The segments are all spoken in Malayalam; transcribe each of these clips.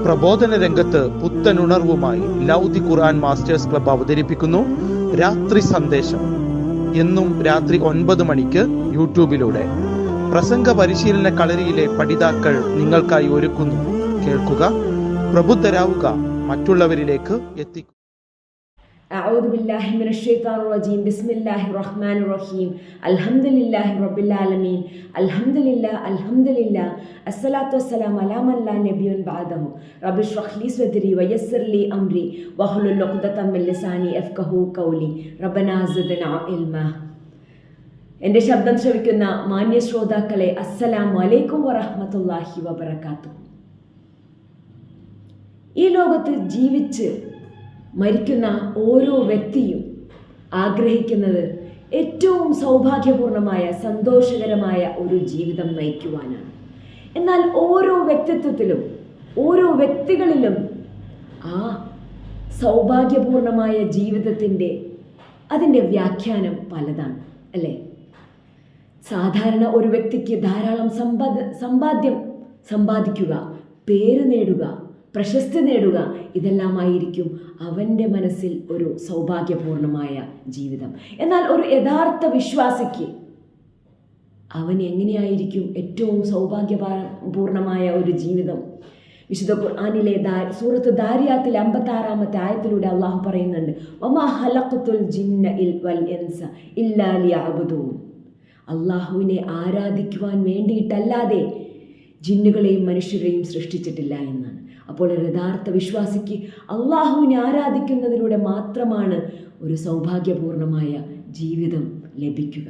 പ്രബോധന രംഗത്ത് പുത്തനുണർവുമായി ലൗദി ഖുർആൻ മാസ്റ്റേഴ്സ് ക്ലബ്ബ് അവതരിപ്പിക്കുന്നു രാത്രി സന്ദേശം. എന്നും രാത്രി 9 മണിക്ക് യൂട്യൂബിലൂടെ പ്രസംഗ പരിശീലന കളരിയിലെ പഠിതാക്കൾ നിങ്ങൾക്കായി ഒരുക്കുന്നു. കേൾക്കുക, പ്രബുദ്ധരാവുക, മറ്റുള്ളവരിലേക്ക് എത്തിക്കുക. أعوذ بالله من الشيطان الرجيم بسم الله الرحمن الرحيم الحمد لله رب العالمين الحمد لله الصلاة والسلام على من لا نبي بعده رب اشرح لي صدري ويسر لي أمري واحلل عقدة من لساني يفقهوا قولي ربنا زدنا علما. എൻ്റെ ശബ്ദം ശ്രവിക്കുന്ന മാന്യ ശ്രോതാക്കളെ, അസ്സലാമു അലൈക്കും വറഹ്മത്തുള്ളാഹി വബറകാതുഹു. ഈ ലോകത്ത് ജീവിച്ച് മരിക്കുന്ന ഓരോ വ്യക്തിയും ആഗ്രഹിക്കുന്നത് ഏറ്റവും സൗഭാഗ്യപൂർണമായ സന്തോഷകരമായ ഒരു ജീവിതം നയിക്കുവാനാണ്. എന്നാൽ ഓരോ വ്യക്തിത്വത്തിലും ഓരോ വ്യക്തികളിലും ആ സൗഭാഗ്യപൂർണമായ ജീവിതത്തിൻ്റെ അതിൻ്റെ വ്യാഖ്യാനം പലതാണ്, അല്ലേ? സാധാരണ ഒരു വ്യക്തിക്ക് ധാരാളം സമ്പാദ്യം സമ്പാദിക്കുക, പേര് നേടുക, പ്രശസ്തി നേടുക, ഇതെല്ലാമായിരിക്കും അവൻ്റെ മനസ്സിൽ ഒരു സൗഭാഗ്യപൂർണമായ ജീവിതം. എന്നാൽ ഒരു യഥാർത്ഥ വിശ്വാസിക്ക് അവൻ എങ്ങനെയായിരിക്കും ഏറ്റവും സൗഭാഗ്യപൂർണമായ ഒരു ജീവിതം? വിശുദ്ധ ഖുർആനിലെ സൂറത്ത് ദാരിയാത്തിൽ 56-ാമത്തെ ആയത്തിലൂടെ അള്ളാഹു പറയുന്നുണ്ട്, വമാ ഖലഖ്തുൽ ജിന്ന വൽ ഇൻസ ഇല്ലാ ലിയഅ്ബുദൂൻ. അള്ളാഹുവിനെ ആരാധിക്കുവാൻ വേണ്ടിയിട്ടല്ലാതെ ജിന്നുകളെയും മനുഷ്യരെയും സൃഷ്ടിച്ചിട്ടില്ല എന്നാണ്. അപ്പോൾ ഒരു യഥാർത്ഥ വിശ്വാസിക്ക് അള്ളാഹുവിനെ ആരാധിക്കുന്നതിലൂടെ മാത്രമാണ് ഒരു സൗഭാഗ്യപൂർണമായ ജീവിതം ലഭിക്കുക.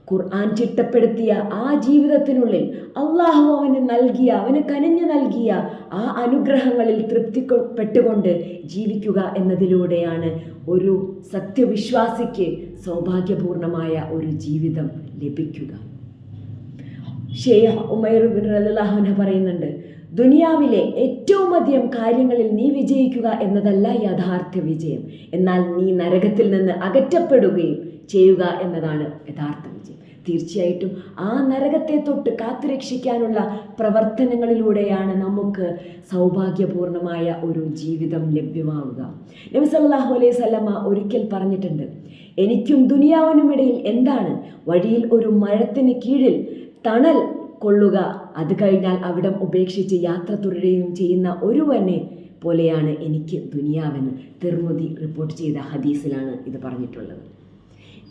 ഖുർആൻ ചിട്ടപ്പെടുത്തിയ ആ ജീവിതത്തിനുള്ളിൽ അള്ളാഹു അവന് കനിഞ്ഞു നൽകിയ ആ അനുഗ്രഹങ്ങളിൽ തൃപ്തിപ്പെട്ടുകൊണ്ട് ജീവിക്കുക എന്നതിലൂടെയാണ് ഒരു സത്യവിശ്വാസിക്ക് സൗഭാഗ്യപൂർണമായ ഒരു ജീവിതം ലഭിക്കുക. ഷെയ്ഖ് ഉമൈർ ബിൻ റളിയല്ലാഹു അൻഹു പറയുന്നുണ്ട്, ദുനിയാവിലെ ഏറ്റവും അധികം കാര്യങ്ങളിൽ നീ വിജയിക്കുക എന്നതല്ല യഥാർത്ഥ വിജയം, എന്നാൽ നീ നരകത്തിൽ നിന്ന് അകറ്റപ്പെടുകയും ചെയ്യുക എന്നതാണ് യഥാർത്ഥ വിജയം. തീർച്ചയായിട്ടും ആ നരകത്തെ തൊട്ട് കാത്തുരക്ഷിക്കാനുള്ള പ്രവർത്തനങ്ങളിലൂടെയാണ് നമുക്ക് സൗഭാഗ്യപൂർണമായ ഒരു ജീവിതം ലഭ്യമാവുക. നബി സല്ലല്ലാഹു അലൈഹി വസല്ലമ ഒരിക്കൽ പറഞ്ഞിട്ടുണ്ട്, എനിക്കും ദുനിയാവിനുമിടയിൽ എന്താണ്? വഴിയിൽ ഒരു മരത്തിന് കീഴിൽ തണൽ കൊള്ളുക, അത് കഴിഞ്ഞാൽ അവിടം ഉപേക്ഷിച്ച് യാത്ര തുടരുകയും ചെയ്യുന്ന ഒരുവനെ പോലെയാണ് എനിക്ക് ദുനിയാവെന്ന് തിർമിദി റിപ്പോർട്ട് ചെയ്ത ഹദീസിലാണ് ഇത് പറഞ്ഞിട്ടുള്ളത്.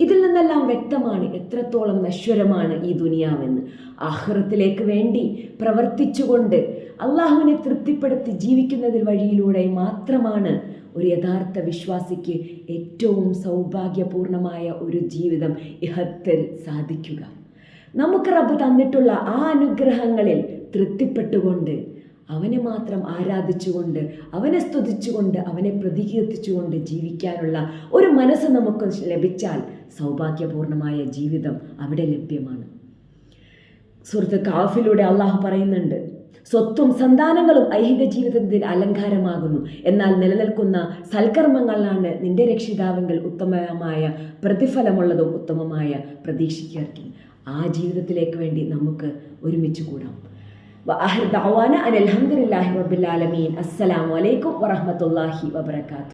ഇതിൽ നിന്നെല്ലാം വ്യക്തമാണ് എത്രത്തോളം നശ്വരമാണ് ഈ ദുനിയാവെന്ന്. ആഖിറത്തിലേക്ക് വേണ്ടി പ്രവർത്തിച്ചുകൊണ്ട് അള്ളാഹുവിനെ തൃപ്തിപ്പെടുത്തി ജീവിക്കുന്നതിൽ വഴിയിലൂടെ മാത്രമാണ് ഒരു യഥാർത്ഥ വിശ്വാസിക്ക് ഏറ്റവും സൗഭാഗ്യപൂർണമായ ഒരു ജീവിതം ഇഹത്തിൽ സാധിക്കുക. നമുക്ക് റബ്ബ് തന്നിട്ടുള്ള ആ അനുഗ്രഹങ്ങളിൽ തൃപ്തിപ്പെട്ടുകൊണ്ട് അവനെ മാത്രം ആരാധിച്ചുകൊണ്ട് അവനെ സ്തുതിച്ചുകൊണ്ട് അവനെ പ്രകീർത്തിച്ചുകൊണ്ട് ജീവിക്കാനുള്ള ഒരു മനസ്സ് നമുക്ക് ലഭിച്ചാൽ സൗഭാഗ്യപൂർണമായ ജീവിതം അവിടെ ലഭ്യമാണ്. സൂറത്ത് കാഫിലൂടെ അള്ളാഹു പറയുന്നുണ്ട്, സ്വത്തും സന്താനങ്ങളും ഐഹിക ജീവിതത്തിന് അലങ്കാരമാകുന്നു, എന്നാൽ നിലനിൽക്കുന്ന സൽക്കർമ്മങ്ങളാണ് നിന്റെ രക്ഷിതാവെങ്കിൽ ഉത്തമമായ പ്രതിഫലമുള്ളതും ഉത്തമമായ പ്രതീക്ഷയ്ക്ക്. ആ ജീവിതത്തിലേക്ക് വേണ്ടി നമുക്ക് ഒരുമിച്ച് കൂടാം. വആഖിറു ദഅവാന അനിൽ ഹംദുലില്ലാഹി റബ്ബിൽ ആലമീൻ. അസ്സലാമു അലൈക്കും വറഹ്മത്തുള്ളാഹി വബറകാതുഹു.